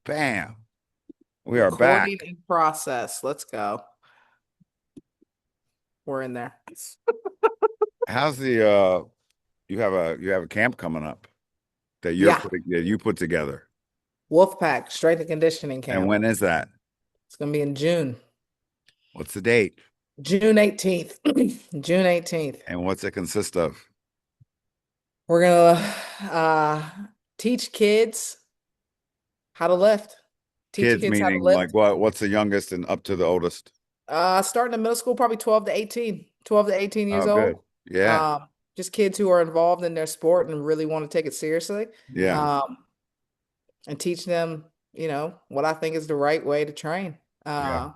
Bam. We are Recording back. in process. Let's go. We're in there. How's the you have a camp coming up Yeah. that you put together. Wolfpack strength and conditioning And camp. when is that? It's gonna be in June. What's the date? June 18th. June 18th. And what's it consist of? We're gonna teach kids how to lift. Teach Kids kids how to meaning like lift. what? What's the youngest and up to the oldest? Starting in middle school, probably 12 to 18. 12 to 18 years Oh, good. old. Yeah. Um, just kids who are involved in their sport and really want to take it seriously. Yeah. Um, and teach them, what I think is the right way to train. Yeah. Uh,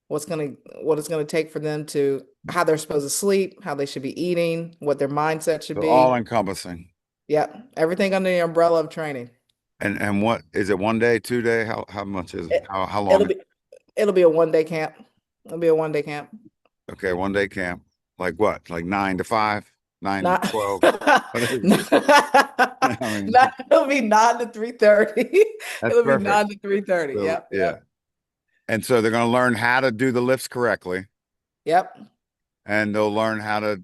what it's gonna take for them to how they're supposed to sleep, how they should be eating, what their mindset should So all be. encompassing. Yep, everything under the umbrella of training. And what is it, 1 day, 2 day? How much is it? It, How it'll long? be it'll be a 1 day camp. It'll be a 1 day camp. Okay, 1 day camp. Like what? Like 9 to 5, 9 to Not, 12. What is it? not, I mean, it'll be 9 to 3:30. that's It'll be perfect. 9 to 3:30. So Yep, yeah. yep, And so they're going to learn how to do the lifts correctly, yep, and they'll learn how to,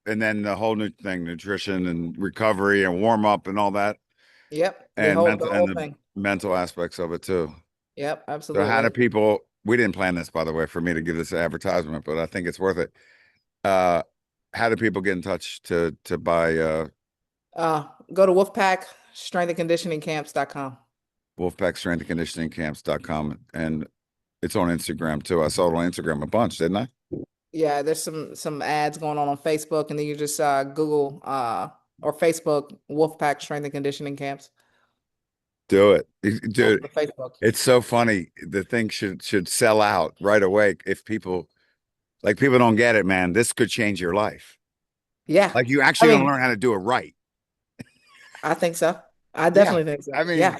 and then the whole new thing, nutrition and recovery and warm up and all that, yep. The and whole the mental and whole the thing. mental aspects of it too. Yep, So how do absolutely. people, we didn't plan this, by the way, for me to give this advertisement, but I think it's worth it. Uh, how do people get in touch to buy Go to Wolfpack Strength and Conditioning Camps.com. Wolfpack Strength and Conditioning Camps.com, and it's on Instagram too. I saw it on Instagram a bunch, didn't I? Yeah, there's some ads going on Facebook, and then you just Google or Facebook Wolfpack Strength and Conditioning Camps Do it. on Dude, the Facebook. it's so funny. The thing should sell out right away if people don't get it, man. This could change your life. Yeah, Like you I actually gonna mean, learn how to do it right. I think so. I Yeah. definitely think so. I Yeah. mean,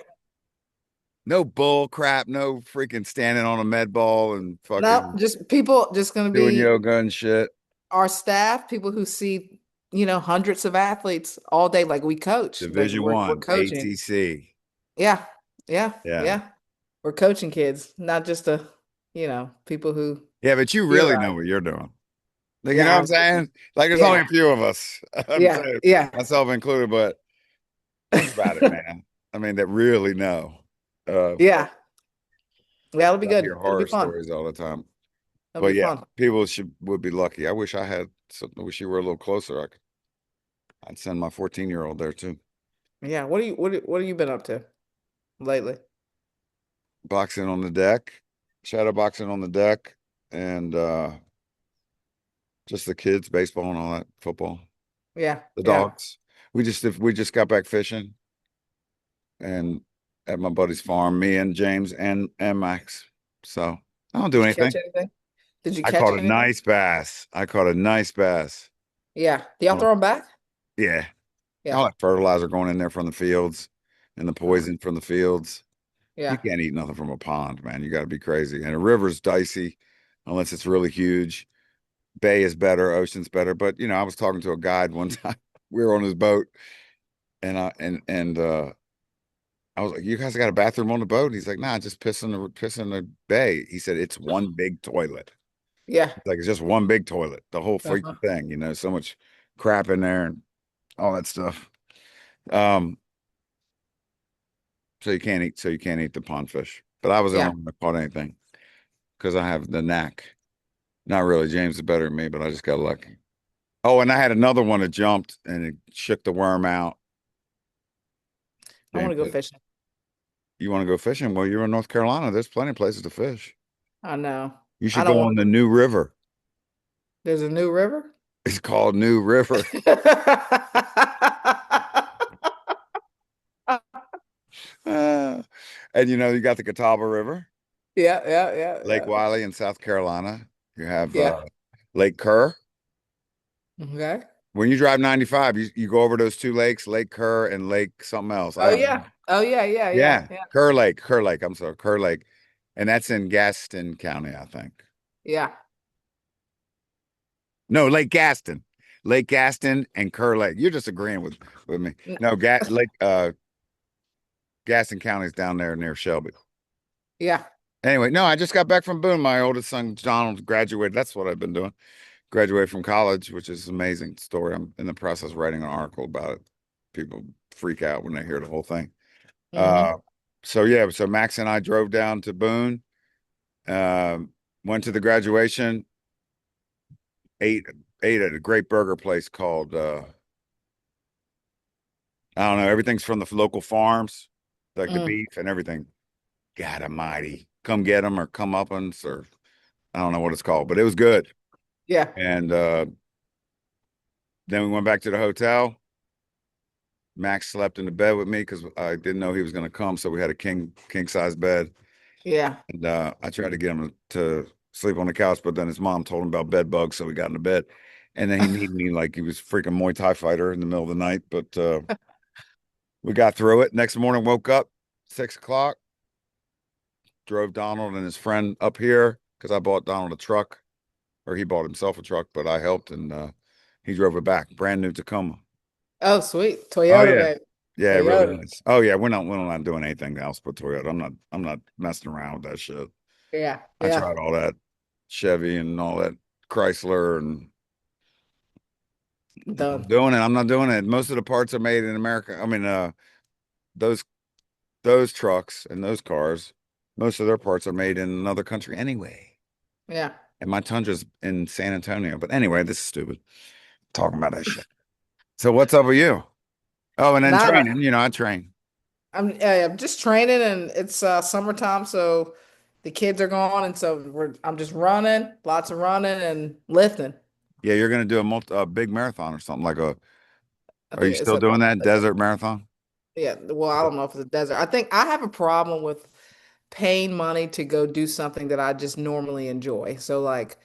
no bull crap, no freaking standing on a med ball and No, fucking just people just gonna doing be yoga and shit. our staff, people who see, hundreds of athletes all day, like we coach, like Division we're One, coaching. ACC. Yeah, yeah, Yeah. yeah. We're coaching kids, not just people who Yeah, but you really know theorize. what you're doing. Like, you know what Yeah, I'm saying? Like, there's only yeah, a few of us. I'm yeah, saying yeah. myself included, but think about it, man. I mean, that really know. Uh, Yeah. Yeah, it'll be I hear good. It'll be horror fun. stories all the time. It'll But be yeah, fun. people would be lucky. I wish I had something. I wish you were a little closer. I'd send my 14-year-old there too. Yeah. What have you been up to lately? Boxing on the deck, shadow boxing on the deck, and just the kids, baseball and all that, football, Yeah, the yeah. dogs. We just got back fishing and at my buddy's farm, me and James and Max. So I don't do Did you catch anything. anything? Did you I catch caught a anything? nice bass. I caught a nice bass. Yeah. Do y'all Oh, throw them back? yeah. I Yeah. like fertilizer going in there from the fields and the Uh, poison from the fields. You yeah. can't eat nothing from a pond, man. You got to be crazy. And a river's dicey unless it's really huge. Bay is better, ocean's better. But I was talking to a guide one time. We were on his boat, and I was like, "You guys got a bathroom on the boat?" And he's like, "Nah, just piss in the bay." He said, "It's one big toilet. Yeah. It's like it's just one big toilet. The whole Uh-huh. freaking thing. So much crap in there and all that stuff." Um, so you can't eat the pond fish. But I was the Yeah. only one that caught anything because I have the knack. Not really. James is better than me, but I just got lucky. Oh, and I had another one that jumped and it shook the worm out. I want James to go said, fishing. "You want to go fishing? Well, you're in North Carolina. There's plenty of places to fish. I know. You I should don't go want on to the go. New River. There's a new river. It's called New River. Uh, and you got the Catawba River, Yeah, yeah, yeah, Lake yeah. Wiley in South Carolina. You have Yeah. Lake Kerr. Okay. When you drive 95, you go over those two lakes, Lake Kerr and Lake something else. I Oh don't know. yeah. Oh yeah, yeah, yeah, Yeah, yeah. Kerr Lake. I'm sorry, Kerr Lake, and that's in Gaston County, I think. Yeah. No, Lake Gaston and Kerr Lake. You're just agreeing with me. N- No, Lake Gaston County's down there near Shelby. Yeah. Anyway, no, I just got back from Boone. My oldest son, Donald, graduated. That's what I've been doing. Graduated from college, which is an amazing story. I'm in the process of writing an article about it. People freak out when they hear the whole thing. Mm-hmm. Uh, so yeah, so Max and I drove down to Boone, went to the graduation, ate ate at a great burger place called I don't know, everything's from the local farms, like the Mm. beef and everything. God almighty. Come get them or come uppance or I don't know what it's called, but it was good. Yeah. And then we went back to the hotel. Max slept in the bed with me because I didn't know he was going to come, so we had a king size bed. Yeah. And I tried to get him to sleep on the couch, but then his mom told him about bed bugs, so we got in the bed. And then he needed me like he was a freaking Muay Thai fighter in the middle of the night. But we got through it. Next morning, woke up 6 o'clock, drove Donald and his friend up here because I bought Donald a truck, or he bought himself a truck, but I helped and he drove it back, brand new Tacoma. Oh, sweet. Oh Toyota, yeah. baby. Yeah, really Toyota. nice. Oh yeah, we're not doing anything else but Toyota. I'm not messing around with that shit. Yeah. I Yeah. tried all that Chevy and all that Chrysler and I'm Done. not doing it. I'm not doing it. Most of the parts are made in America. I mean, those those trucks and those cars, most of their parts are made in another country anyway. Yeah. And my Tundra's in San Antonio. But anyway, this is stupid. Talking about that shit. So what's up with you? Oh, and then Nada. training. I train. I'm just training and it's summertime, so the kids are gone and so I'm just running, lots of running and lifting. Yeah, you're gonna do a big marathon or something like a. I Are you think it's still a doing that it's a desert marathon? yeah, well, I don't know if it's a desert. I think I have a problem with paying money to go do something that I just normally enjoy. So like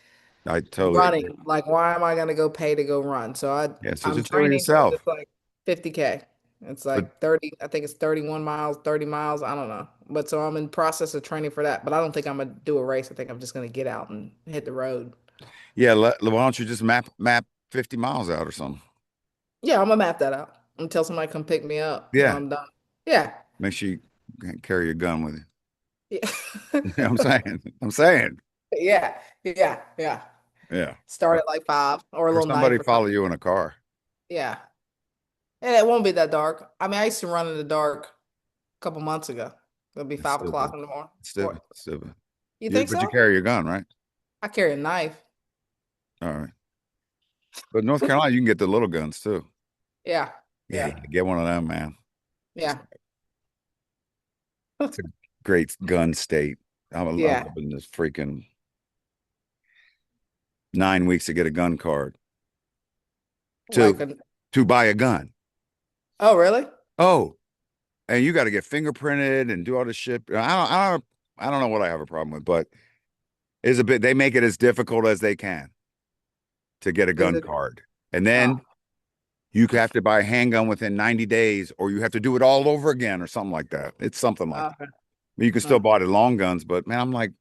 I totally agree. running, like why am I gonna go pay to go run? So Yeah, so I'm just do it training for yourself. just like 50K. It's But like 30, I think it's 31 miles, 30 miles, I don't know. But so I'm in process of training for that, but I don't think I'm gonna do a race. I think I'm just gonna get out and hit the road. yeah, why don't you just map 50 miles out or something? Yeah, I'm gonna map that out until somebody come pick me up when Yeah, I'm done. Yeah. make sure you carry your gun with you. Yeah. You know what I'm saying? I'm saying. Yeah. Yeah. Yeah. Yeah. Start at like 5 or a Or little somebody knife or follow something. you in a car. Yeah. And it won't be that dark. I mean, I used to run in the dark a couple months ago. It'll be It's 5 o'clock stupid. in the morning. It's What? stupid. It's stupid. You think But you so? carry your gun, right? I carry a knife. All right. But North Carolina, you can get the little guns too. Yeah. Yeah, Yeah. yeah, get one of them, man. It's, Yeah. it's a great gun state. I Yeah. live in this freaking 9 weeks to get a gun card Like to a, buy a gun. oh, really? Oh, and you got to get fingerprinted and do all this shit. I don't know what I have a problem with, but it's a bit. They make it as difficult as they can to get a Is gun it? card, and Oh, then you have to buy a handgun within 90 days, or you have to do it all over again, or something like that. It's something like that. okay. You can still Oh, buy the long guns, but man, I'm like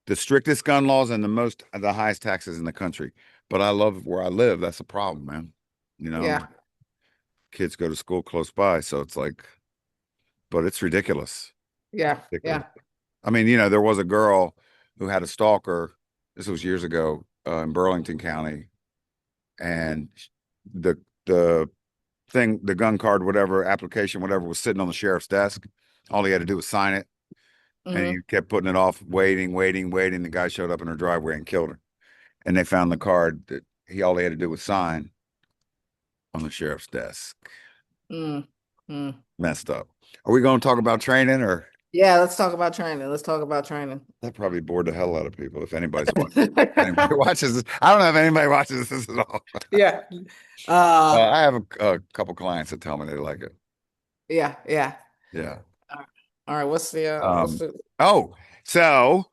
the strictest gun laws and the highest taxes in the country. But I love where I live. That's a problem, man. You know, yeah. kids go to school close by, so it's like, but it's ridiculous. Yeah. Ridiculous. Yeah. I mean, there was a girl who had a stalker. This was years ago in Burlington County, and the the the gun card, whatever application, whatever, was sitting on the sheriff's desk. All he had to do was sign it, and he Hmm. kept putting it off, waiting, waiting, waiting. The guy showed up in her driveway and killed her. And they found the card that all he had to do was sign on the sheriff's desk. Mm. Mm. Messed up. Are we going to talk about training, or Yeah, let's talk about training. Let's talk about training. that probably bored the hell out of people if anybody's watching? Anybody watches this? I don't know if anybody watches this at all. Yeah. Uh, I have a couple clients that tell me they like it. yeah, yeah. Yeah. All right, what's Um, the oh, so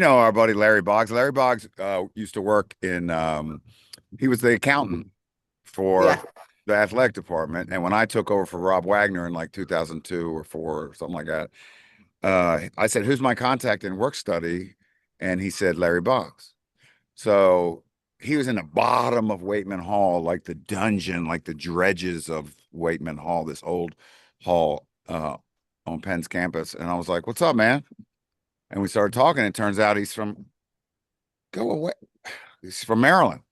our buddy Larry Boggs. Larry Boggs used to work in he was the accountant for yeah. the athletic department. And when I took over for Rob Wagner in like 2002 or four or something like that, I said, "Who's my contact in work study?" And he said, "Larry Boggs." So he was in the bottom of Waitman Hall, like the dungeon, like the dredges of Waitman Hall, this old hall on Penn's campus, and I was like, "What's up, man?" And we started talking. It turns out he's from go away. He's from Maryland.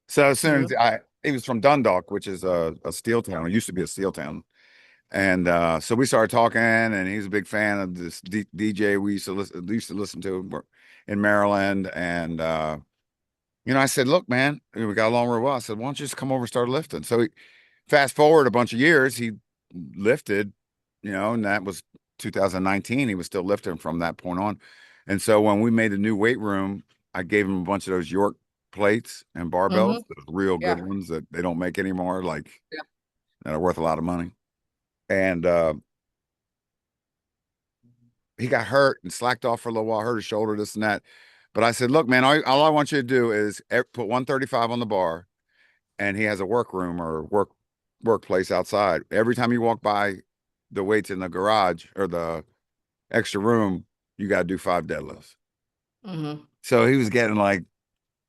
So as soon as Mhm. he was from Dundalk, which is a steel town. It used to be a steel town. And so we started talking, and he's a big fan of this DJ we used to listen to in Maryland. And I said, "Look, man, we got along real well." I said, "Why don't you just come over and start lifting?" So fast forward a bunch of years, he lifted, and that was 2019. He was still lifting from that point on. And so when we made a new weight room, I gave him a bunch of those York plates and barbells, Mhm. the real good Yeah. ones that they don't make anymore, like Yeah. that are worth a lot of money. And he got hurt and slacked off for a little while, hurt his shoulder, this and that. But I said, "Look, man, all I want you to do is put 135 on the bar." And he has a workroom or workplace outside. Every time you walk by the weights in the garage or the extra room, you got to do 5 deadlifts. Mhm. So he was getting like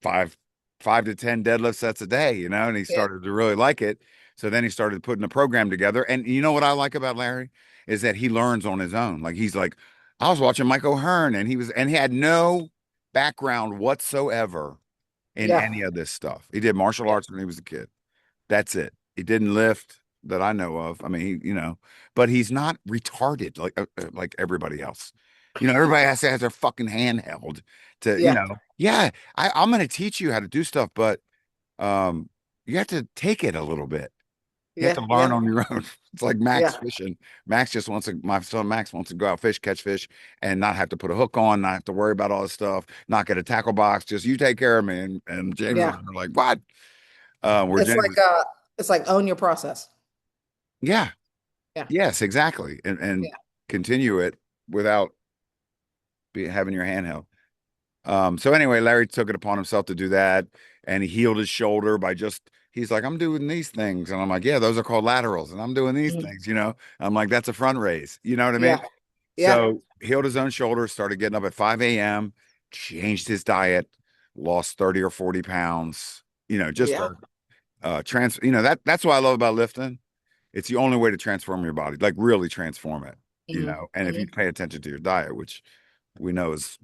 five, 5 to 10 deadlift sets a day, and he Yeah. started to really like it. So then he started putting a program together. And you know what I like about Larry is that he learns on his own. Like he's like, I was watching Mike O'Hearn, and he had no background whatsoever in Yeah. any of this stuff. He did martial Yeah. arts when he was a kid. That's it. He didn't lift that I know of. I mean, but he's not retarded like everybody else. Everybody has to have their fucking hand held to, Yeah. yeah, I'm going to teach you how to do stuff, but um, you have to take it a little bit. You have to Yeah. learn Yeah. on your own. It's like Max Yeah. fishing. My son Max wants to go out catch fish, and not have to put a hook on, not have to worry about all this stuff, not get a tackle box. Just you take care of me. And James and Yeah. I are like, what? Where It's James like is, own your process. yeah, Yeah. yes, exactly. And Yeah. continue it without having your hand held. So anyway, Larry took it upon himself to do that, and he healed his shoulder by he's like, "I'm doing these things." And I'm like, "Yeah, those are called laterals." And I'm doing these Mhm. things. I'm like, "That's a front raise." You know what I mean? Yeah. Yeah. So healed his own shoulder, started getting up at 5 a.m., changed his diet, lost 30 or 40 pounds, just Yeah. that's what I love about lifting. It's the only way to transform your body, like really transform it, Mhm. and if you Mhm. pay attention to your diet, which we know is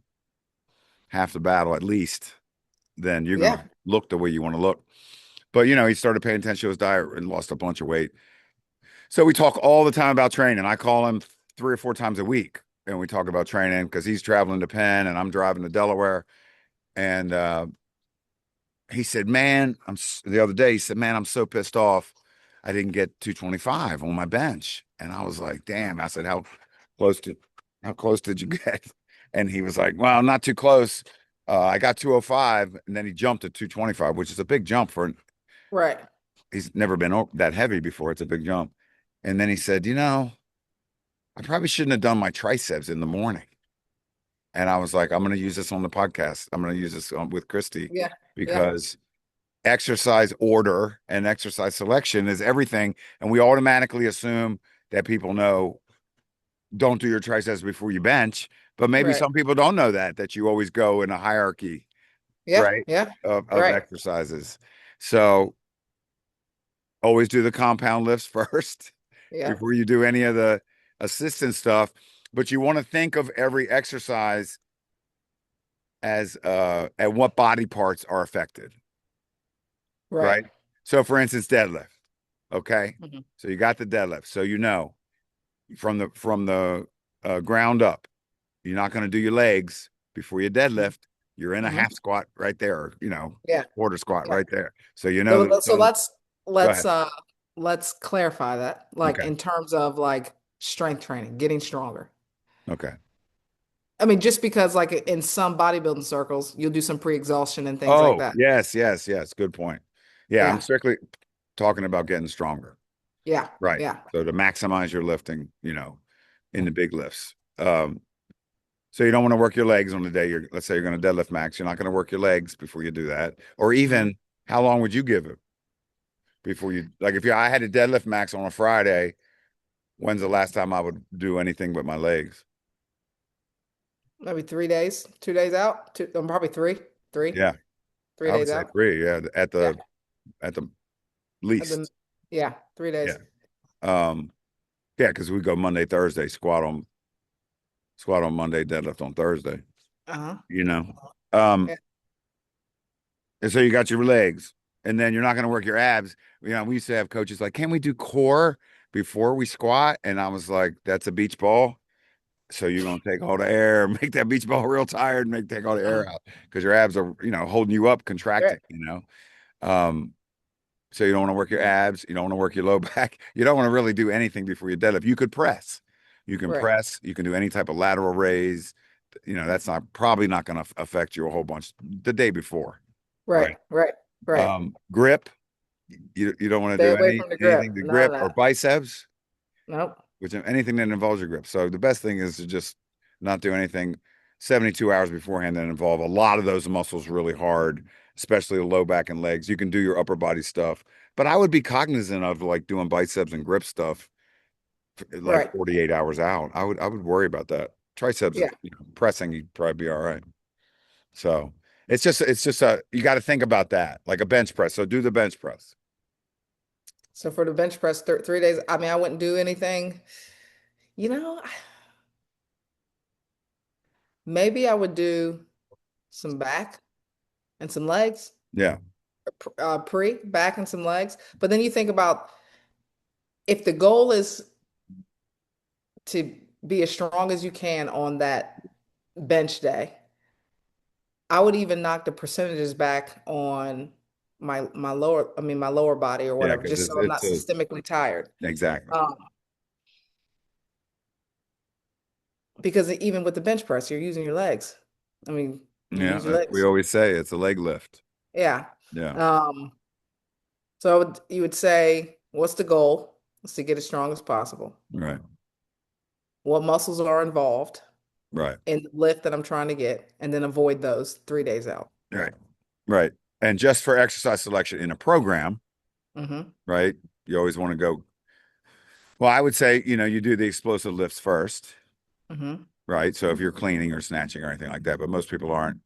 half the battle at least, then you're going to Yeah. look the way you want to look. But, he started paying attention to his diet and lost a bunch of weight. So we talk all the time about training. I call him 3 or 4 times a week and we talk about training because he's traveling to Penn and I'm driving to Delaware. And he said, "Man, the other day, he said, man, I'm so pissed off. I didn't get 225 on my bench." And I was like, "Damn." I said, close to, how close did you get?" And he was like, "Well, not too close. I got 205." And then he jumped to 225, which is a big jump Right. he's never been that heavy before. It's a big jump. And then he said, "I probably shouldn't have done my triceps in the morning." And I was like, "I'm going to use this on the podcast. I'm going to use this with Christy Yeah. Yeah. because exercise order and exercise selection is everything. And we automatically assume that people know don't do your triceps before you bench. But maybe Right. some people don't know that you always go in a hierarchy, Yeah. right? Yeah. Of Right. exercises. So always do the compound lifts first Yeah. before you do any of the assistant stuff. But you want to think of every exercise as at what body parts are affected, Right. right? So for instance, deadlift. Okay. Mhm. So you got the deadlift. So from the ground up, you're not going to do your legs before you Mhm. deadlift. You're in a Mhm. half squat right there, Yeah. quarter squat Yeah. right there. So So that so let's go let's ahead. uh let's clarify that, like Okay. in terms of like strength training, getting stronger. Okay. I mean, just because like in some bodybuilding circles, you'll do some pre-exhaustion and things like Oh, that. yes, yes, yes. Good point. Yeah, I'm Yeah. strictly talking about getting stronger. Yeah. Right. Yeah. So to maximize your lifting, in the big lifts. So you don't want to work your legs on the day let's say you're going to deadlift max. You're not going to work your legs before you do that. Or Mhm. even how long would you give it before like if I had a deadlift max on a Friday, when's the last time I would do anything but my legs? Maybe 3 days, 2 days out, probably three, Yeah, three I would days say out. three. Yeah, at Yeah. the And then, least. yeah, 3 days. Yeah. Um, Yeah, because we go Monday, Thursday, squat on Monday, deadlift on Thursday, Uh-huh. you know. Um, Yeah. and so you got your legs, and then you're not going to work your abs. We used to have coaches like, can we do core before we squat? And I was like, that's a beach ball. So you're going to take all the air, make that beach ball real tired, and take all the Uh-huh. air out because your abs are, holding you up, Right. contracting. Um, so you don't want to work your abs, you don't want to work your low back, you don't want to really do anything before you deadlift. You could press, Right. you can do any type of lateral raise. That's not probably not going to affect you a whole bunch the day before, Right. right? Right. Right. Grip, you don't want to Stay do away from the anything grip. to None of grip or that. biceps, Nope. which anything that involves your grip. So the best thing is to just not do anything 72 hours beforehand that involve a lot of those muscles really hard, especially the low back and legs. You can do your upper body stuff, but I would be cognizant of like doing biceps and grip stuff like Right. 48 hours out. I would worry about that. Triceps, Yeah. pressing, you'd probably be all right. So it's just you got to think about that, like a bench press. So do the bench press. So for the bench press, 3 days, I mean, I wouldn't do anything. You know, maybe I would do some back and some legs, Yeah. pre back and some legs. But then you think about if the goal is to be as strong as you can on that bench day, I would even knock the percentages back on my lower body or Yeah. whatever, Because just it's, so I'm not it's a, systemically tired. exactly. Um, because even with the bench press, you're using your legs. I mean, you Yeah. use your We legs. always say it's a leg lift. Yeah. Yeah. Um, so you would say, what's the goal? Is to get as strong as possible. Right. What muscles are involved Right. in the lift that I'm trying to get, and then avoid those 3 days out. Right. Right. And just for exercise selection in a program, Hmm. right? You always want to go. Well, I would say, you do the explosive lifts first, Hmm. right? So if you're cleaning or snatching or anything like that, but most people aren't.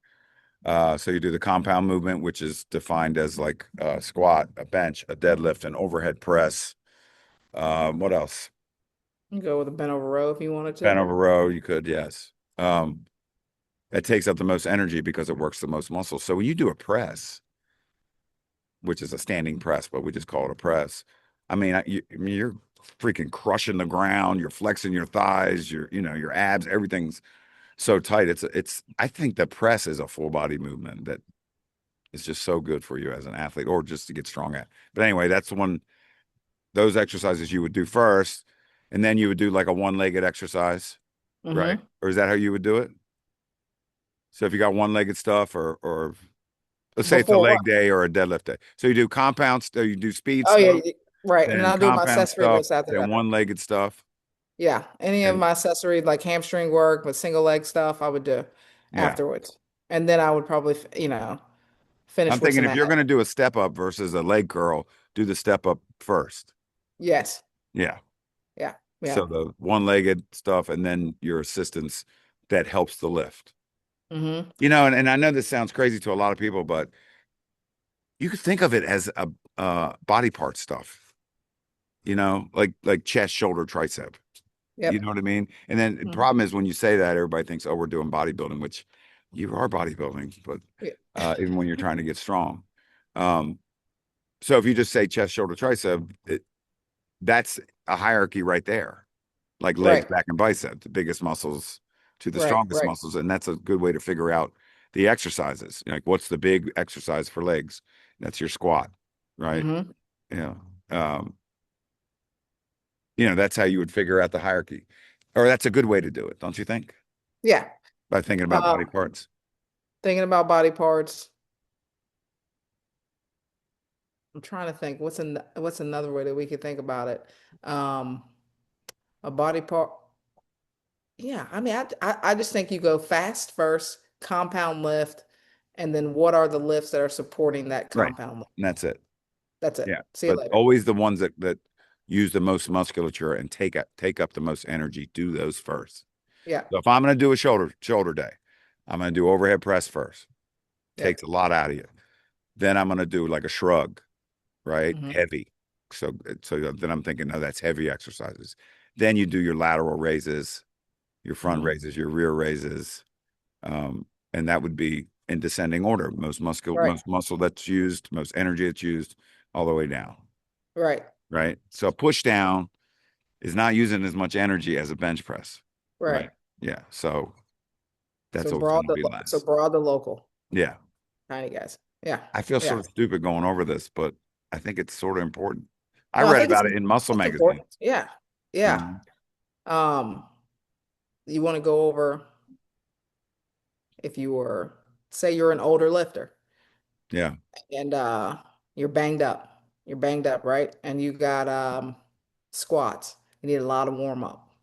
So you do the compound movement, which is defined as like a squat, a bench, a deadlift, an overhead press. What else? You go with a bent over row if you wanted Bent to. over row, you could, yes. That takes up the most energy because it works the most muscles. So when you do a press, which is a standing press, but we just call it a press. I mean, you're freaking crushing the ground. You're flexing your thighs, your abs, everything's so tight. I think the press is a full body movement that is just so good for you as an athlete or just to get strong at. But anyway, those exercises you would do first, and then you would do like a one-legged exercise, right? Hmm. Or is that how you would do it? So if you got one-legged stuff or let's say it's a Before what? leg day or a deadlift day. So you do compounds, you do speed Oh yeah, stuff, right. And then then I'll do my compound accessory stuff, lifts after then that. one-legged stuff. Yeah, any of And my accessory like hamstring work, but single leg stuff, I would do yeah, afterwards. And then I would probably, I'm finish with thinking some if abs. you're going to do a step up versus a leg curl, do the step up first. Yes. Yeah. Yeah. Yeah. So the one-legged stuff and then your assistance that helps the lift. Hmm. And I know this sounds crazy to a lot of people, but you could think of it as a body part stuff, like chest, shoulder, tricep. You Yep. know what I mean? And then the Mhm. problem is when you say that, everybody thinks, oh, we're doing bodybuilding, which you are bodybuilding, but Yeah. even when you're trying to get strong. Um, so if you just say chest, shoulder, tricep, that's a hierarchy right there. Like legs, Right. back, and bicep, the biggest muscles to the Right. strongest Right. muscles. And that's a good way to figure out the exercises. Like, what's the big exercise for legs? That's your squat, right? Hmm. Yeah. Um, that's how you would figure out the hierarchy. Or that's a good way to do it, don't you think? Yeah. By thinking about Uh, body parts. Thinking about body parts. I'm trying to think what's another way that we could think about it. Um, a body part. Yeah, I mean, I just think you go fast first, compound lift, and then what are the lifts that are supporting that Right. compound lift? And that's it. That's it. Yeah. See you But later. always the ones that use the most musculature and take up the most energy, do those first. Yeah. So if I'm going to do a shoulder day, I'm going to do overhead press first. Takes Yep. a lot out of you. Then I'm going to do like a shrug, right? Hmm. Heavy. So then I'm thinking, no, that's heavy exercises. Then you do your lateral raises, your front Hmm. raises, your rear raises, and that would be in descending order. Right, Most muscle that's used, most energy that's used, all the way down. right, Right. So a push down is not using as much energy as a bench press. right. Right. Yeah. So that's So always going to be so less. broad the local Yeah. tiny guys. Yeah, I feel yeah. sort of stupid going over this, but I think it's sort of important. I No, I read think about it in Muscle it's important. magazines. Yeah, You yeah. know? Um, you want to go over if you were, say you're an older lifter Yeah. and you're banged up. You're banged up, right? And you got squats. You need a lot of warm up.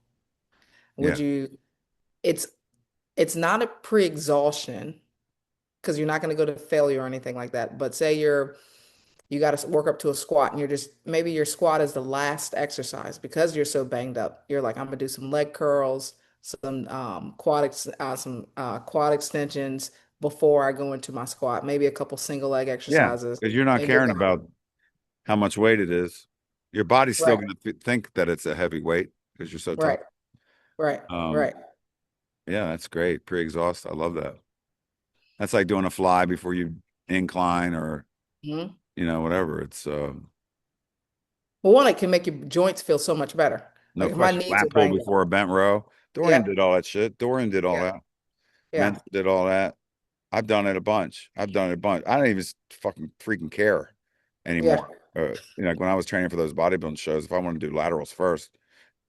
Would Yeah. you it's it's not a pre-exhaustion because you're not going to go to failure or anything like that. But say you got to work up to a squat and you're just maybe your squat is the last exercise because you're so banged up. You're like, I'm gonna do some leg curls, some quad extensions before I go into my squat. Maybe a couple single leg Yeah. exercises, Because you're not maybe a caring couple. about how much weight it is. Your body's still Right, going to think that it's a heavy weight because you're so tough. right, right, Um, right. yeah, that's great. Pre-exhaust. I love that. That's like doing a fly before you incline or, Mhm. whatever. It's Well, one, it can make your joints feel so much better. no Like if my question. knees are Lat pull banged up. before a bent row. Dorian did Yep. all that shit. Dorian did all Yeah. that. Yeah. Mensa did all that. I've done it a bunch. I've done it a bunch. I don't even fucking freaking care Yeah. anymore. Like when I was training for those bodybuilding shows, if I want to do laterals first,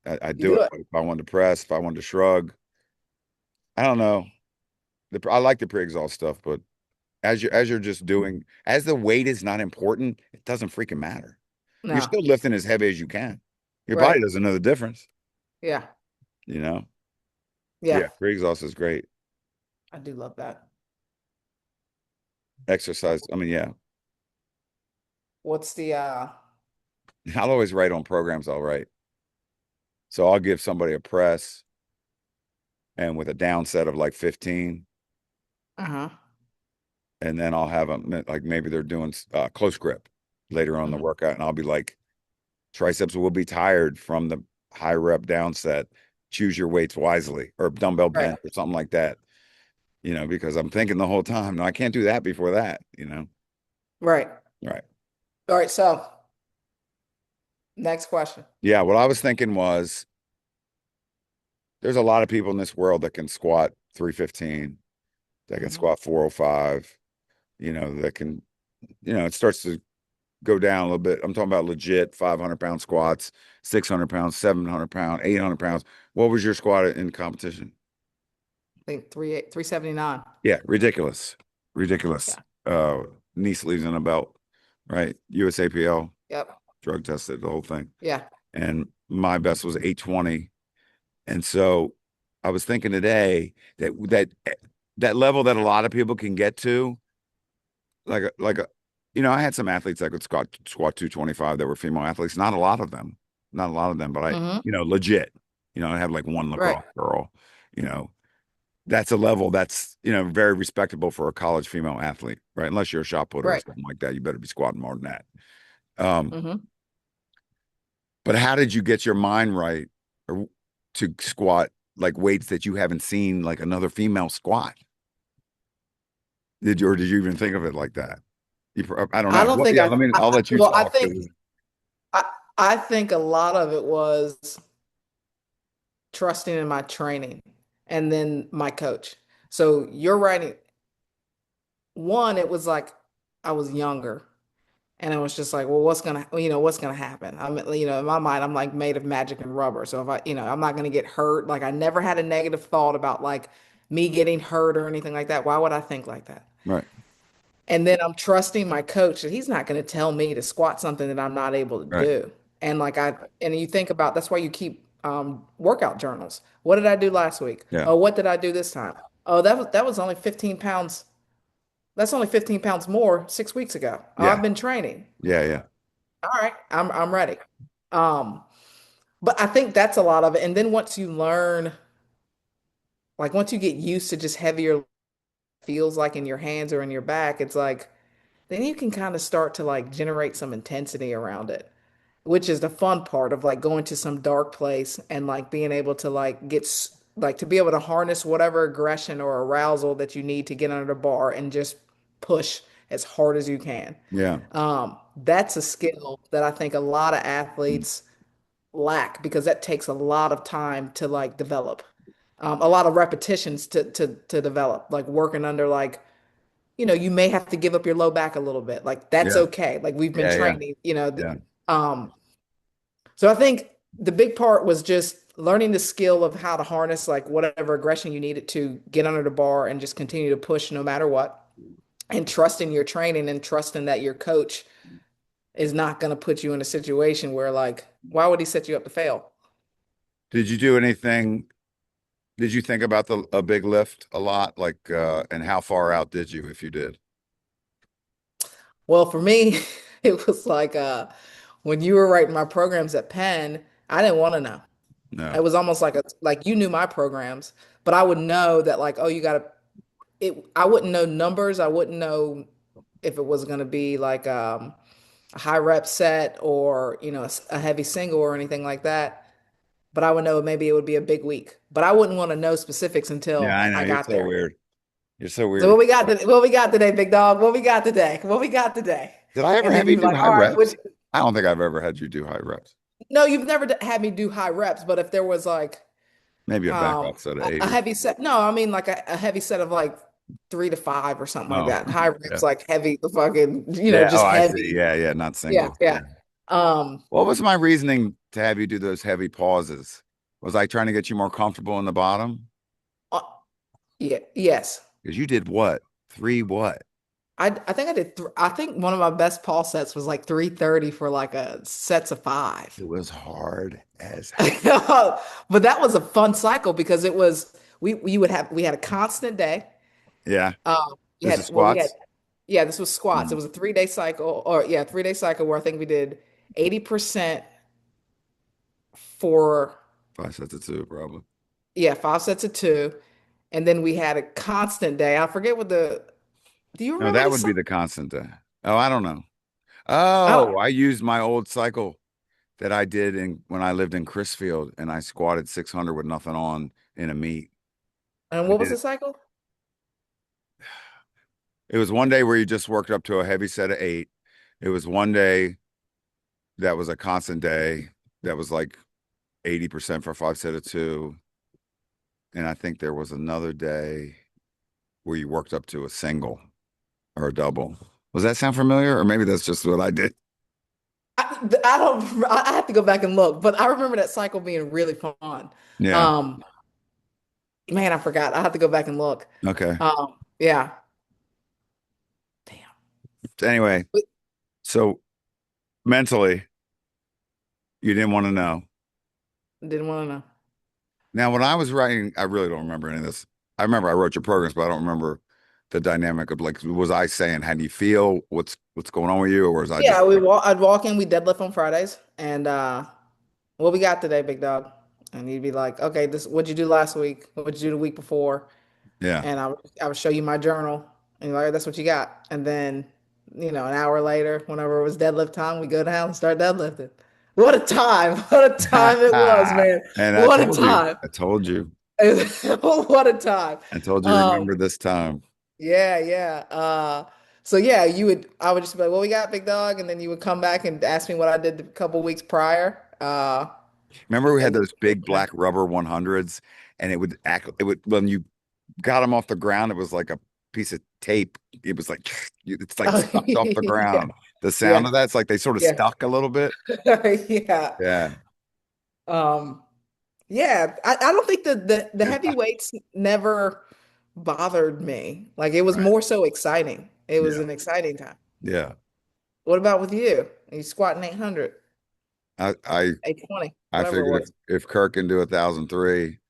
I You do do it. it. But if I wanted to press, if I wanted to shrug, I don't know. I like the pre-exhaust stuff, but as you're just doing, as the weight is not important, it doesn't freaking matter. You're No. still lifting as heavy as you can. Your body Right. doesn't know the difference, Yeah. you know? Yeah. Yeah, pre-exhaust is great. I do love that. Exercise. I mean, yeah. What's the I'll always write on programs I'll write. So I'll give somebody a press and with a down set of like 15, uh-huh. and then I'll have them like maybe they're doing close grip later on in the Mhm. workout, and I'll be like, triceps will be tired from the high rep down set. Choose your weights wisely, or dumbbell Right. bench, or something like that. Because I'm thinking the whole time, no, I can't do that before that. Right. Right. All right. So next question. Yeah. What I was thinking was there's a lot of people in this world that can squat 315, that can Mhm. squat 405, that can, it starts to go down a little bit. I'm talking about legit 500-pound squats, 600 pounds, 700 pound, 800 pounds. What was your squat in competition? I think 379. Yeah, ridiculous, ridiculous. Yeah. Knee sleeves and a belt, right? USAPL, Yep. drug tested, the whole thing. Yeah. And my best was 820. And so I was thinking today that level that a lot of people can get to, I had some athletes that could squat 225 that were female athletes. Not a lot of them, not a lot of them, but Hmm. legit. I have like one Right. lacrosse girl. You know, that's a level that's very respectable for a college female athlete, right? Unless you're a shot putter or Right. something like that, you better be squatting more than that. Um, Hmm. but how did you get your mind right or to squat like weights that you haven't seen like another female squat? Did you even think of it like that? I don't I know. don't Well, think yeah, I'll let you well, talk 'cause I, I think a lot of it was trusting in my training and then my coach. So you're writing one, it was like I was younger. And it was just like, well, what's gonna happen? In my mind, I'm like made of magic and rubber. So if I'm not gonna get hurt. Like I never had a negative thought about like me getting hurt or anything like that. Why would I think like that? right. And then I'm trusting my coach that he's not gonna tell me to squat something that I'm not able to Right. do. And you think about that's why you keep workout journals. What did I do last week? Yeah. Oh, what did I do this time? Oh, that was only 15 pounds. That's only 15 pounds more 6 weeks ago. Oh, Yeah. I've been training. Yeah. Yeah. All right, I'm ready. Um, but I think that's a lot of it. And then once you learn, like once you get used to just heavier feels like in your hands or in your back, it's like then you can kind of start to like generate some intensity around it. which is the fun part of like going to some dark place and like being able to like like to be able to harness whatever aggression or arousal that you need to get under the bar and just push as hard as you can. Yeah. That's a skill that I think a lot of athletes lack because that takes a lot of time to like develop, a lot of repetitions to develop, like working under like you may have to give up your low back a little bit. Like that's Yeah. okay. Like we've been Yeah. Yeah. training, Yeah. um, so I think the big part was just learning the skill of how to harness like whatever aggression you needed to get under the bar and just continue to push no matter what. And trusting your training and trusting that your coach is not going to put you in a situation where like, why would he set you up to fail? Did you do anything? Did you think about the a big lift a lot? Like, and how far out did you, if you did? Well, for me, it was like when you were writing my programs at Penn, I didn't want to know. It No. was almost like like you knew my programs, but I would know that like, oh, you got to I wouldn't know numbers. I wouldn't know if it was going to be like a high rep set or, a heavy single or anything like that. But I would know maybe it would be a big week. But I wouldn't want to know specifics Yeah, until I know. I You're got so there. weird. You're so So weird. what we got today, big dog? What we got today? What we got today? Did I ever And then have you you'd be do like, high all right, reps? I don't think I've ever had you do high reps. no, you've never had me do high reps, but if there was like Maybe a back off set of a 80. heavy set, no, I mean like a heavy set of like 3 to 5 or something like Oh, that. High yeah. reps like heavy, the fucking, Yeah. Oh, just I see. heavy. Yeah. Yeah. Not Yeah, single. yeah. Yeah. Um, What was my reasoning to have you do those heavy pauses? Was I trying to get you more comfortable in the bottom? uh, yeah, yes. Because you did what? Three what? I think I did I think one of my best Paul sets was like 330 for like a sets of five. It was hard as But that was a fun cycle because it was we had a constant day. yeah. You This is had well we had squats. yeah, this was squats. It Mm. was a 3 day cycle or yeah, 3 day cycle where I think we did 80% for Five sets of two, probably. yeah, 5 sets of 2. And then we had a constant day. I forget what the do you No, remember that the would be cycle? the constant day. Oh, I don't know. Oh, Oh, I used my old cycle that I did in when I lived in Chrisfield and I squatted 600 with nothing on in a meet. and I what was did the it. cycle? It was one day where you just worked up to a heavy set of eight. It was one day that was a constant day that was like 80% for five set of two. And I think there was another day where you worked up to a single or a double. Does that sound familiar? Or maybe that's just what I did. I don't. I have to go back and look, but I remember that cycle being really fun. Yeah. Um, man, I forgot. I have to go back and look. Okay. Yeah. Damn. Anyway, But so mentally, you didn't want to know. didn't want to know. Now, when I was writing, I really don't remember any of this. I remember I wrote your programs, but I don't remember the dynamic of like, was I saying, how do you feel? What's going on with you? Or was I just Yeah, like, I'd walk in. We deadlift on Fridays, and what we got today, big dog? And you'd be like, okay, this what'd you do last week? What'd you do the week before? yeah. And I would show you my journal, and you're like, that's what you got. And then, an hour later, whenever it was deadlift time, we go down and start deadlifting. What a time! What a time it was, man! And What a time! I told you, What a time! I told you, Um, remember this time. yeah, yeah. So yeah, I would just be like, "What we got, big dog?" And then you would come back and ask me what I did a couple weeks prior. Remember we had And those then, big black rubber 100s and it would, when you got them off the ground, it was like a piece of tape. It was like, it's like oh, sucked off the yeah, ground. The sound yeah, of that's like they sort of yeah, stuck a little bit. yeah. Yeah. Um, yeah. I don't think the Yeah. heavy weights never bothered me. Like it was Right. more so exciting. It was Yeah. an exciting time. Yeah. What about with you? You squatting 800, I, I, 820, I whatever it figured was. if Kirk can do 1,003,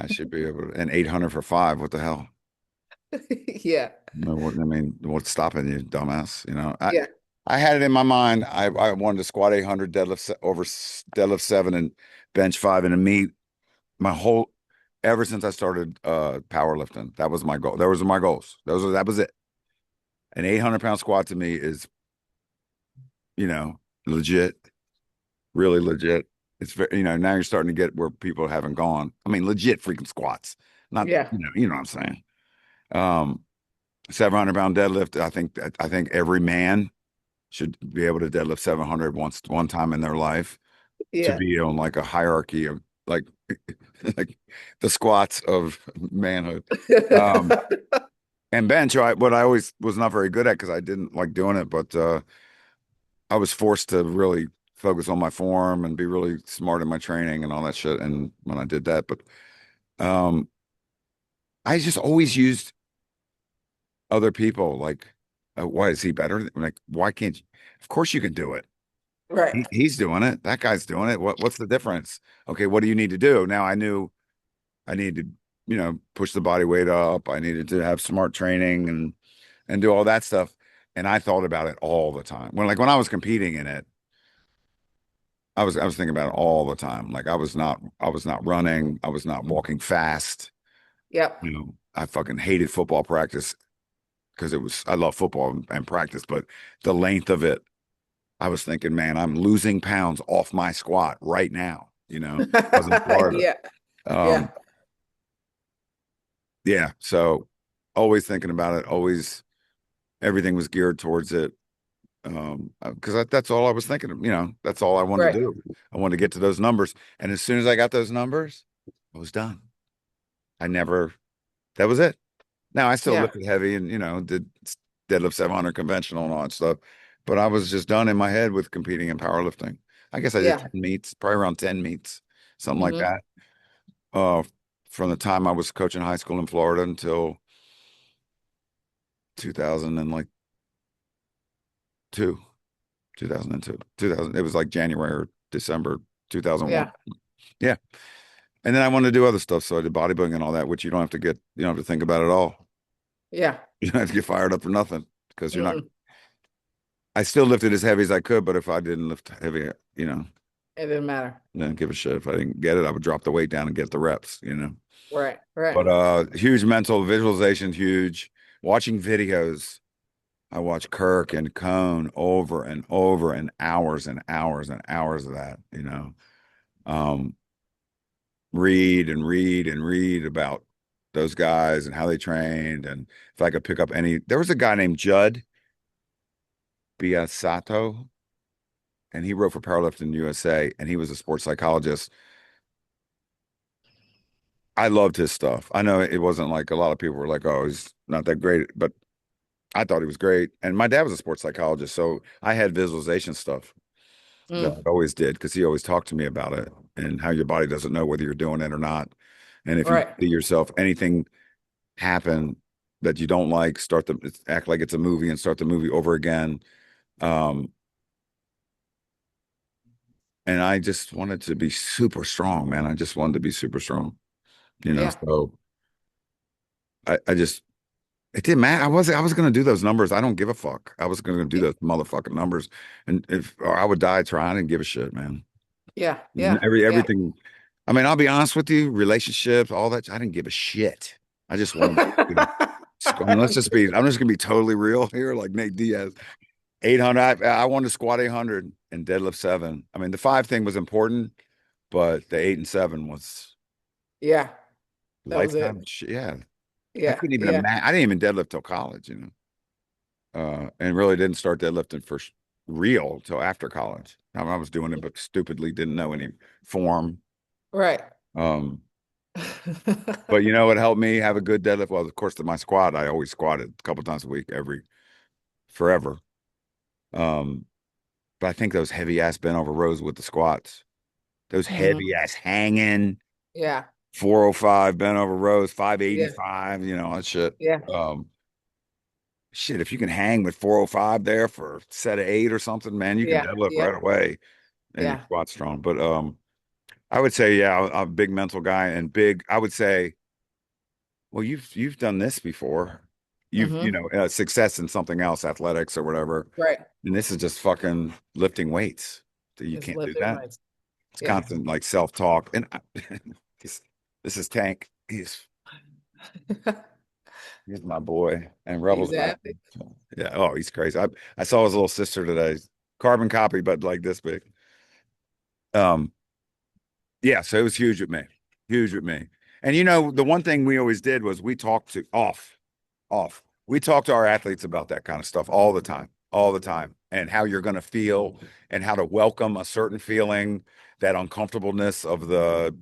I should be able to, and 800 for five. What the hell? Yeah, No, I mean, what's stopping you, dumbass? yeah. I had it in my mind. I wanted to squat 800, deadlift seven, and bench five in a meet. My whole, ever since I started powerlifting, that was my goal. Those were my goals. That was it. An 800-pound squat to me is, legit. really legit. It's very, now you're starting to get where people haven't gone. I mean, legit freaking squats. Not, Yeah. you know what I'm saying. Um, 700 pound deadlift. I think every man should be able to deadlift 700 one time in their life to Yeah. be on like a hierarchy of like like the squats of manhood. Um, and bench, what I always was not very good at because I didn't like doing it, but I was forced to really focus on my form and be really smart in my training and all that shit. And when I did that, but um, I just always used other people. Like, why is he better? Like, why can't you? Of course you can do it. Right. He's doing it. That guy's doing it. What's the difference? Okay, what do you need to do? Now I knew I needed to, push the body weight up. I needed to have smart training and do all that stuff. And I thought about it all the time. When I was competing in it, I was thinking about it all the time. Like I was not running. I was not walking fast. Yep. I fucking hated football practice because I love football and practice, but the length of it, I was thinking, man, I'm losing pounds off my squat right now. I was in Florida. Yeah. Yeah. Um, yeah. So always thinking about it, always everything was geared towards it. Because that's all I was thinking of, that's all I wanted to Right. do. I wanted to get to those numbers. And as soon as I got those numbers, I was done. I never, that was it. Now I still Yeah. lifted heavy and, did deadlift 700 conventional and all that stuff. But I was just done in my head with competing in powerlifting. I guess I did Yeah. 10 meets, probably around 10 meets, something like Hmm. that. Uh, from the time I was coaching high school in Florida until 2000 and like two, 2002, 2000. It was like January or December 2001. Yeah. Yeah. And then I wanted to do other stuff. So I did bodybuilding and all that, which you don't have to think about it all. Yeah. You don't have to get fired up for nothing because you're not, Mm-mm. I still lifted as heavy as I could, but if I didn't lift heavy, It didn't matter. I didn't give a shit. If I didn't get it, I would drop the weight down and get the reps. Right. Right. But huge mental visualization, huge. Watching videos. I watch Kirk and Cone over and over and hours and hours and hours of that. Um, read and read and read about those guys and how they trained. And if I could pick up there was a guy named Judd Biasato, and he wrote for Powerlifting USA, and he was a sports psychologist. I loved his stuff. I know it wasn't like a lot of people were like, oh, he's not that great, but I thought he was great. And my dad was a sports psychologist, so I had visualization stuff that Mm. I always did because he always talked to me about it and how your body doesn't know whether you're doing it or not. And if you Right. see yourself anything happen that you don't like, act like it's a movie and start the movie over again. Um, and I just wanted to be super strong, man. I just wanted to be super strong, Yeah. so I just it didn't matter. I was gonna do those numbers. I don't give a fuck. I was gonna do Y- those motherfucking numbers. And if or I would die trying, I didn't give a shit, man. Yeah. Yeah. Yeah. Everything. I mean, I'll be honest with you, relationships, all that, I didn't give a shit. I just wanted, I mean, I'm just gonna be totally real here, like Nate Diaz. 800. I wanted to squat 800 and deadlift seven. I mean, the five thing was important, but the eight and seven was Yeah. That was lifetime it. shit. Yeah. I Yeah. couldn't even Yeah. imagine. I didn't even deadlift till college. And really didn't start deadlifting for real till after college. I was doing it, but stupidly didn't know any form. Right. Um, but what helped me have a good deadlift? Well, of course, my squat, I always squatted a couple times a week, forever. Um, but I think those heavy ass bent over rows with the squats, those Hmm. heavy ass hanging Yeah. 405 bent over rows, Yeah. 585, that shit. Yeah. Um, Shit, if you can hang with 405 there for a set of eight or something, man, you can Yeah. deadlift right Yeah. away and your Yeah. squat's strong. But I would say, yeah, I'm a big mental guy and big. I would say, well, you've done this before. You've Hmm. success in something else, athletics or whatever, Right. and this is just fucking lifting weights. So you It's can't do lifting that. weights. It's Yeah. constant like self-talk. And this, this is Tank. He's my boy, and He's Rebel's my happy. yeah. Oh, he's crazy. I saw his little sister today, carbon copy, but like this big. Um, yeah, so it was huge with me, huge with me. And the one thing we always did was we talked to off. We talk to our athletes about that kind of stuff all the time, and how you're going to feel and how to welcome a certain feeling, that uncomfortableness of the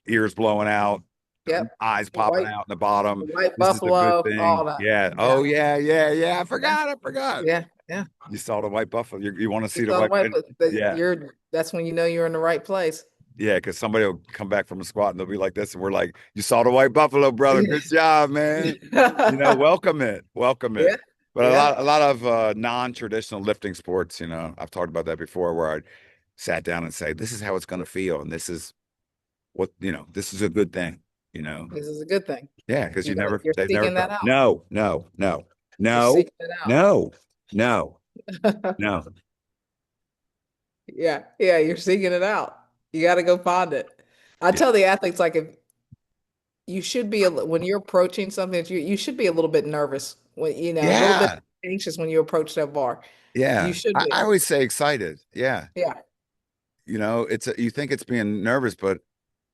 ears blowing out, the Yep. eyes The popping white, out in the bottom. the white This is a good buffalo, all thing. that. Yeah. Yeah. Oh, yeah, yeah, yeah. Yeah. I forgot. Yeah. Yeah. You saw the white buffalo. You want to You see the saw the white? white, but Yeah. that's when you know you're in the right place. Yeah, because somebody will come back from a squat and they'll be like this, and we're like, "You saw the white buffalo, brother. Good job, man. Yeah. Welcome it, welcome it." Yeah. But Yeah. a lot of non-traditional lifting sports, I've talked about that before, where I sat down and say, "This is how it's going to feel, and this is this is a good thing." You know, This is a good thing. yeah, because You're they've never seeking that felt. out. No, no, no, You're no, seeking it out. no, no, no. Yeah. Yeah. You're seeking it out. You got to go find it. I Yeah, tell the athletes, like, if you should be when you're approaching something, you should be a little bit nervous when, a little bit yeah, anxious when you approach that bar. You yeah. should I be. always say excited. Yeah. Yeah. You think it's being nervous, but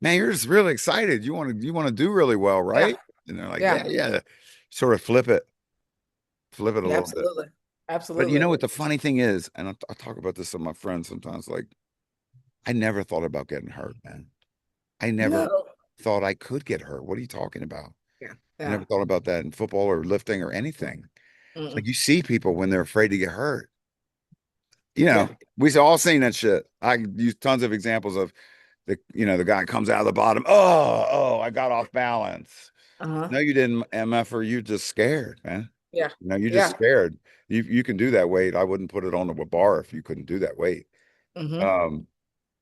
man, you're just really excited. You want to do really well, Yeah. right? And they're like, yeah, Yeah. yeah. Sort of flip it a Yeah. little bit. Absolutely. But you Absolutely. know what the funny thing is, and I talk about this with my friends sometimes, like I never thought about getting hurt, man. I never No. thought I could get hurt. What are you talking about? Yeah. I Yeah. never thought about that in football or lifting or anything. It's like Mm-mm. you see people when they're afraid to get hurt. Yeah. We've all seen that shit. I use tons of examples of the guy comes out of the bottom. Oh, I got off balance. Uh-huh. No, you didn't, MF, you just scared, man. Yeah. You're just Yeah. scared. You can do that weight. I wouldn't put it on a bar if you couldn't do that weight. Mm-hmm. Um,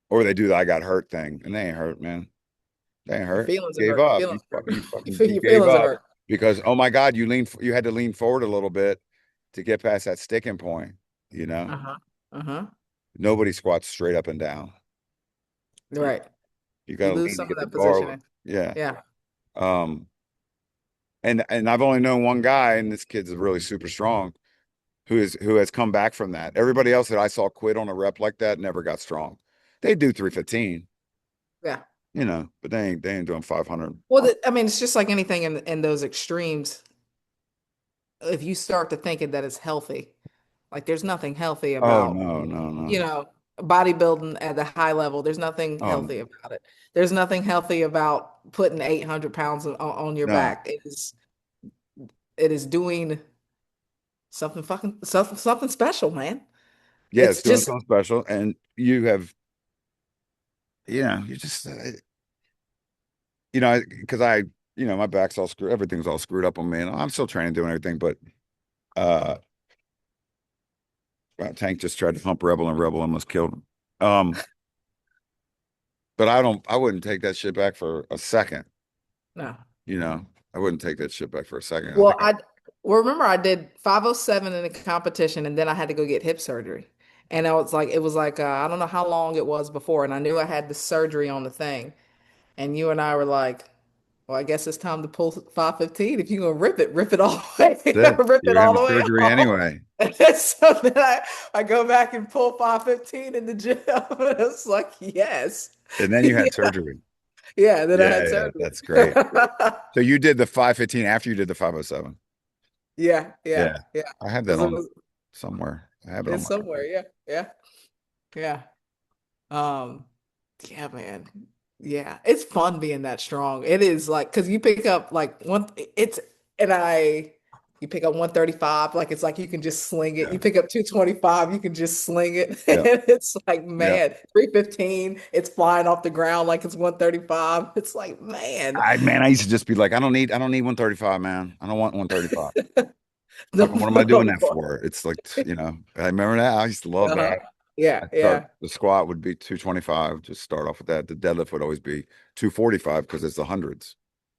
or they do the I got hurt thing, and they ain't hurt, man. They ain't Your hurt. feelings are Gave hurt. Your up. feelings are hurt. You Your gave feelings are up hurt. because oh my God, you had to lean forward a little bit to get past that sticking point. You know, Uh-huh. Uh-huh. nobody squats straight up and down. You, Right. you got You to lose lean to some of get the that bar. positioning. Yeah. Yeah. Um, and I've only known one guy, and this kid's really super strong, who has come back from that. Everybody else that I saw quit on a rep like that never got strong. They do 315, Yeah. but they ain't doing 500. Well, I mean, it's just like anything in those extremes. If you start to thinking that it's healthy, like there's nothing healthy Oh about, no, no, you no. know, bodybuilding at the high level. There's nothing Oh no. healthy about it. There's nothing healthy about putting 800 pounds on your No. back. It is doing something special, man. Yeah, it's It's doing just something special, and you have, you just, because my back's all screwed, everything's all screwed up on me, and I'm still training, doing everything, but uh, Tank just tried to hump Rebel, and Rebel almost killed him. Um, but I wouldn't take that shit back for a second. no. You know, I wouldn't take that shit back for a second. I Well, think, well, remember I did 507 in a competition and then I had to go get hip surgery. And it was like I don't know how long it was before, and I knew I had the surgery on the thing. And you and I were like, well, I guess it's time to pull 515. If you're gonna rip it all the way, that's it. rip You're it gonna all have a the way surgery off. anyway. And so then I go back and pull 515 in the gym. And it's like, yes. And then you Yeah, had surgery. yeah, then I Yeah, had yeah, surgery. that's great. So you did the 515 after you did the 507. Yeah, yeah, Yeah. yeah. I have that Because on somewhere. I have it on it's my somewhere. Yeah, yeah, yeah. Um, yeah, man. Yeah, it's fun being that strong. It is like because you pick up like it's and I you pick up 135, like it's like you can just sling it. yeah. You pick up 225, you can just sling it. Yeah. And it's like, Yeah. man, 315, it's flying off the ground like it's 135. It's like, man, I used to just be like, I don't need 135, man. I don't want 135. no, Fucking, what am I doing no that more. for? It's like, I remember that. I used to love Uh-huh. that. Yeah, I start yeah. the squat would be 225, just start off with that. The deadlift would always be 245 because it's the hundreds,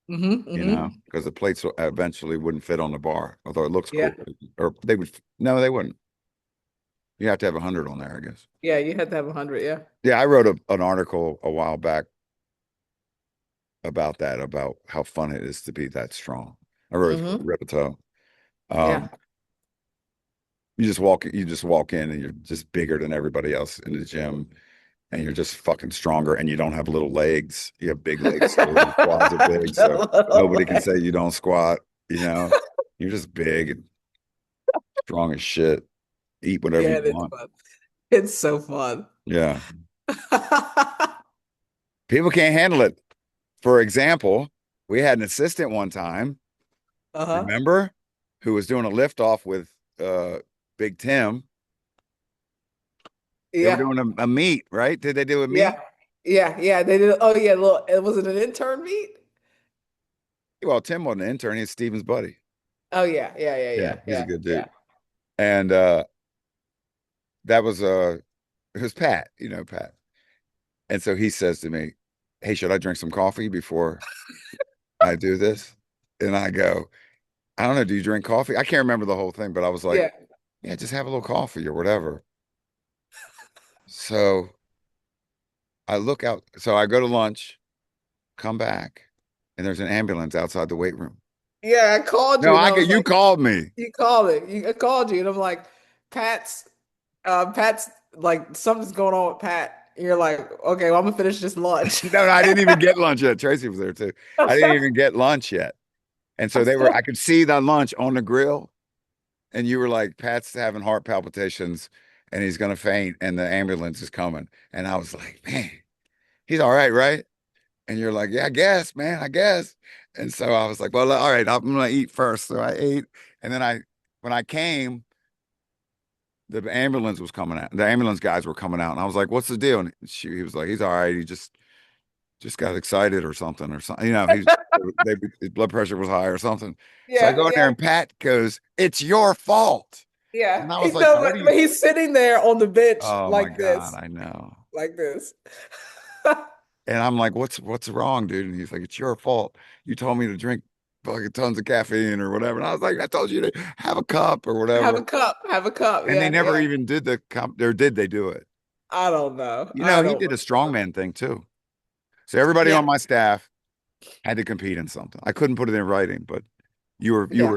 Mm-hmm, mm-hmm. because the plates eventually wouldn't fit on the bar, although it looks Yeah, cool. Or they would, no, they wouldn't. You have to have 100 on there, I guess. yeah. You had to have 100. Yeah. Yeah, I wrote an article a while back about that, about how fun it is to be that strong. I wrote it for Mm-hmm. Repeto. Yeah. Um, you just walk in and you're just bigger than everybody else in the gym. and you're just fucking stronger and you don't have little legs. You have big legs too. Your quads are big, so nobody can say you don't squat, you know. You're just big and strong as shit. Eat whatever Yeah, you it's want. fun. It's so fun. Yeah. People can't handle it. For example, we had an assistant one time, Uh-huh. remember, who was doing a lift off with uh Big Tim. They were Yeah. doing a meet, right? Did they do a meet? Yeah. Yeah. Yeah. They did. Oh, yeah. Look, it was it an intern meet? Well, Tim wasn't an intern, he's Steven's buddy. Oh, yeah. Yeah. Yeah. Yeah, Yeah. he's a Yeah. good dude. Yeah. And that was it was Pat, you know, Pat. And so he says to me, "Hey, should I drink some coffee before I do this?" And I go, "I don't know, do you drink coffee?" I can't remember the whole thing, but I was like, Yeah. "Yeah, just have a little coffee or whatever." So I look out, so I go to lunch, come back, and there's an ambulance outside the weight room. Yeah. I called No, you and I was you like, called me. you called it. I called you and I'm like, Pat's, Pat's like, something's going on with Pat. And you're like, okay, well, I'm gonna finish this lunch. No, I didn't even get lunch yet. Tracy was there too. I didn't even get lunch yet. And so I could see the lunch on the grill. And you were like, Pat's having heart palpitations and he's going to faint and the ambulance is coming. And I was like, man, he's all right, right? And you're like, yeah, I guess, man, I guess. And so I was like, well, all right, I'm going to eat first. So I ate. And then when I came, the ambulance was coming out. The ambulance guys were coming out. And I was like, what's the deal? And he was like, he's all right. He just got excited or something. You know, his blood pressure was high or something. So I Yeah, go in there yeah, and Pat goes, "It's your fault." yeah. And I He was like, knows, "What are you?" but he's sitting there on the bench Oh my like God, this, I know. like this. And I'm like, "What's wrong, dude?" And he's like, "It's your fault. You told me to drink fucking tons of caffeine or whatever." And I was like, "I told you to have a cup or Have whatever." a cup, have a cup. And they Yeah, never yeah. even did the cup, or did they do it? I don't know. You I know, he don't did a remember. strongman thing too. So everybody Yeah, on my staff had to compete in something. I couldn't put it in writing, but yeah,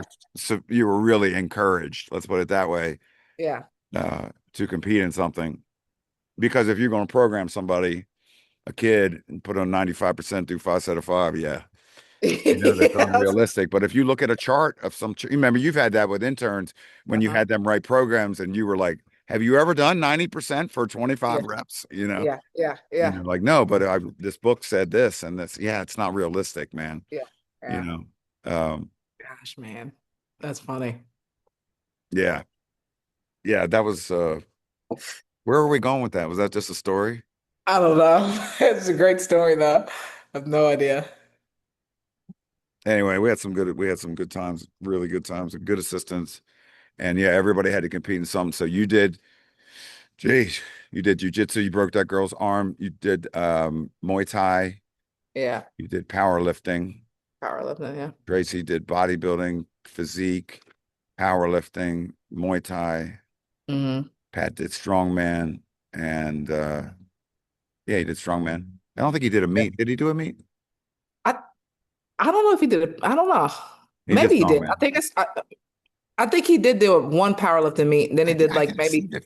you were really encouraged, let's put it that way, yeah. to compete in something. Because if you're going to program somebody, a kid, and put on 95%, do 5 set of 5, yeah, I know that's Yes. unrealistic. But if you look at a chart of remember, you've had that with interns when you Uh-huh. had them write programs and you were like, have you ever done 90% for 25 Yeah, reps? yeah, yeah, And yeah, you're like, no, but this book said this and this. Yeah, it's not realistic, man. yeah, You yeah. know, um, Gosh, man, that's funny. yeah, yeah, that was, where are we going with that? Was that just a story? I don't know. It's a great story, though. I have no idea. Anyway, we had some good times, really good times, and good assistants. And yeah, everybody had to compete in something. So you did, geez, you did jujitsu, you broke that girl's arm, you did Muay Thai, Yeah, you did powerlifting. powerlifting. Yeah. Tracy did bodybuilding, physique, powerlifting, Muay Thai. Hmm. Pat did strongman, and yeah, he did strongman. I don't think he did a meet. Did he do a meet? I I don't know if he did it. I don't know. He did Maybe he did. strongman. I think he did do one powerlifting meet, and then he did I like can see maybe it.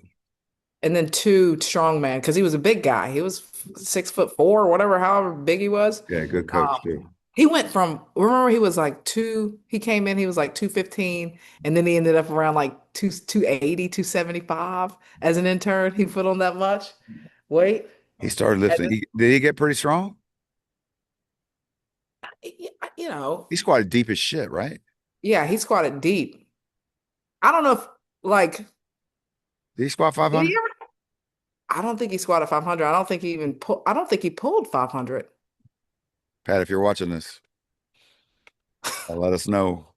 and then two strongman because he was a big guy. He was 6'4", whatever, however big he was. Yeah, good Um, coach too. he went from remember he was like he came in, he was like 215, and then he ended up around like 280, 275 as an intern. He put on that much weight. He started And lifting. Did he get pretty strong? then, you know, He squatted deep as shit, right? yeah, he squatted deep. I don't know if like Did he squat did he 500? ever? I don't think he squatted 500. I don't think he even pulled. I don't think he pulled 500. Pat, if you're watching this, let us know.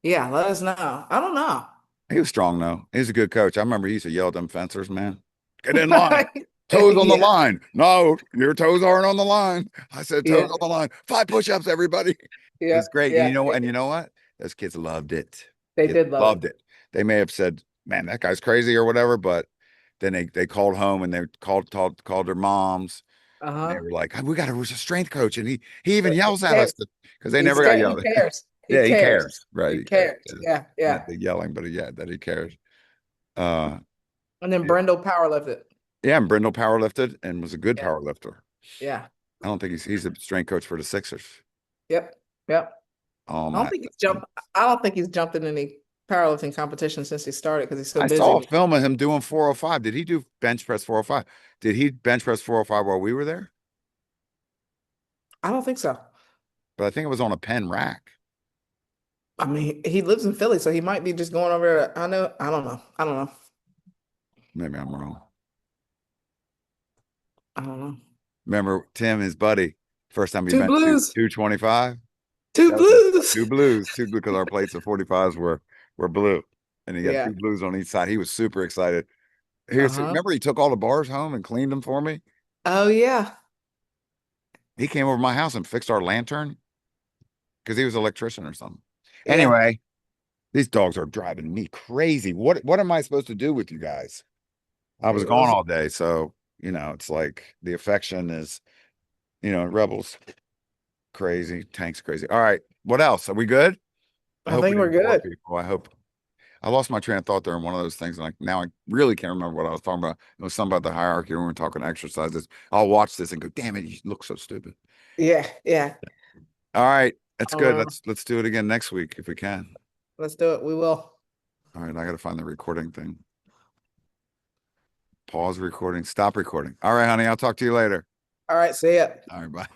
Yeah, let us know. I don't know. He was strong though. He was a good coach. I remember he used to yell at them fencers, man. Get in line. Toes on the Yeah, line. No, your toes aren't on the line. I said toes yeah, on the line. 5 push-ups, everybody. It yeah, was great. yeah. And you know what? Those kids loved it. They Kids did love it. loved it. They may have said, man, that guy's crazy or whatever, but then they called home and they called their moms. And they Uh-huh. were like, we got a strength coach. And he even yells He at us cares. because they never got He yelled at. cares. He Yeah, he cares. cares. Right. He He cares. cares. Yeah. Yeah, Not yeah. the yelling, but yeah, that he cares. Uh, And then yeah. Brendel power lifted. Yeah, and Brindle power lifted and was a good Yeah. power lifter. Yeah. I don't think he's a strength coach for the Sixers. Yep. Yep. Um, I don't I, think he's jumped. I don't think he's jumped in any powerlifting competition since he started because he's so I busy saw a with. film of him doing 405. Did he do bench press 405? Did he bench press 405 while we were there? I don't think so. But I think it was on a pen rack. I mean, he lives in Philly, so he might be just going over there. I know. I don't know. I don't know. Maybe I'm wrong. I don't know. Remember Tim, his buddy, first time he Two benched blues. 225? Two That was it. blues. Two blue because our plates of 45s were blue. And he got Yeah. two blues on each side. He was super excited. Uh-huh. Remember he took all the bars home and cleaned them for me? Oh yeah. He came over to my house and fixed our lantern because he was an electrician or something. Yeah. Anyway, these dogs are driving me crazy. What am I supposed to do with you guys? I was It gone was, all day, so it's like the affection is, Rebels crazy, Tanks crazy. All right, what else? Are we good? I I hope we think we're didn't bore good. people. I hope I lost my train of thought there in one of those things. Like now, I really can't remember what I was talking about. It was something about the hierarchy when we were talking exercises. I'll watch this and go, "Damn it, you look so stupid." Yeah. Yeah. All right, that's good. Um, Let's do it again next week if we can. let's do it. We will. All right, I got to find the recording thing. Pause recording. Stop recording. All right, honey. I'll talk to you later. All right. See ya. All right, bye.